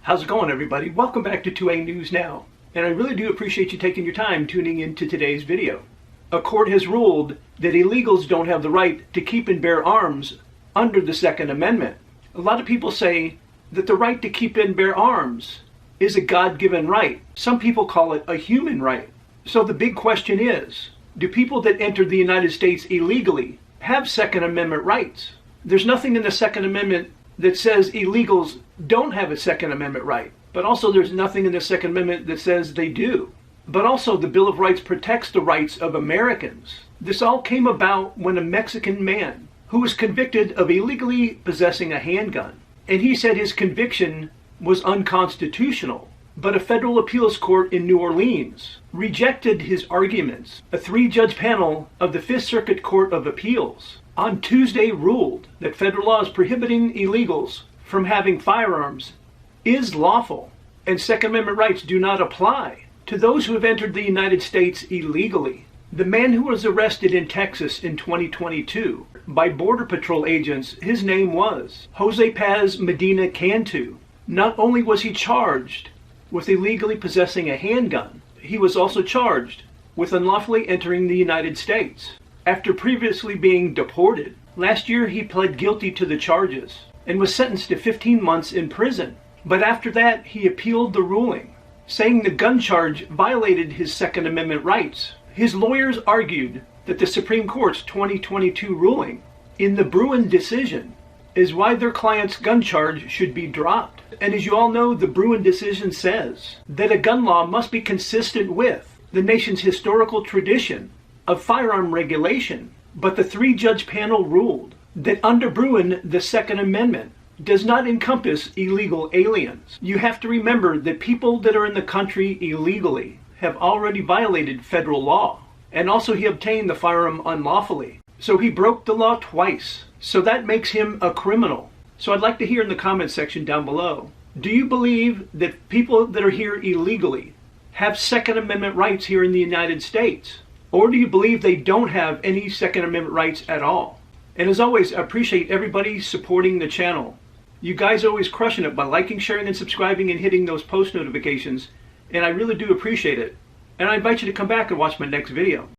How's it going, everybody? Welcome back to 2A News Now. And I really do appreciate you taking your time tuning into today's video. A court has ruled that illegals don't have the right to keep and bear arms under the Second Amendment. A lot of people say that the right to keep and bear arms is a God-given right. Some people call it a human right. So the big question is, do people that enter the United States illegally have Second Amendment rights? There's nothing in the Second Amendment that says illegals don't have a Second Amendment right. But also there's nothing in the Second Amendment that says they do. But also the Bill of Rights protects the rights of Americans. This all came about when a Mexican man who was convicted of illegally possessing a handgun, and he said his conviction was unconstitutional. But a federal appeals court in New Orleans rejected his arguments. A 3-judge panel of the Fifth Circuit Court of Appeals on Tuesday ruled that federal laws prohibiting illegals from having firearms is lawful, and Second Amendment rights do not apply to those who have entered the United States illegally. The man who was arrested in Texas in 2022 by Border Patrol agents, his name was Jose Paz Medina Cantu. Not only was he charged with illegally possessing a handgun, he was also charged with unlawfully entering the United States. After previously being deported, last year he pled guilty to the charges and was sentenced to 15 months in prison. But after that, he appealed the ruling, saying the gun charge violated his Second Amendment rights. His lawyers argued that the Supreme Court's 2022 ruling in the Bruen decision is why their client's gun charge should be dropped. And as you all know, the Bruen decision says that a gun law must be consistent with the nation's historical tradition of firearm regulation. But the 3-judge panel ruled that under Bruen, the Second Amendment does not encompass illegal aliens. You have to remember that people that are in the country illegally have already violated federal law. And also he obtained the firearm unlawfully. So he broke the law twice. So that makes him a criminal. So I'd like to hear in the comment section down below, do you believe that people that are here illegally have Second Amendment rights here in the United States? Or do you believe they don't have any Second Amendment rights at all? And as always, I appreciate everybody supporting the channel. You guys are always crushing it by liking, sharing, and subscribing and hitting those post notifications. And I really do appreciate it. And I invite you to come back and watch my next video.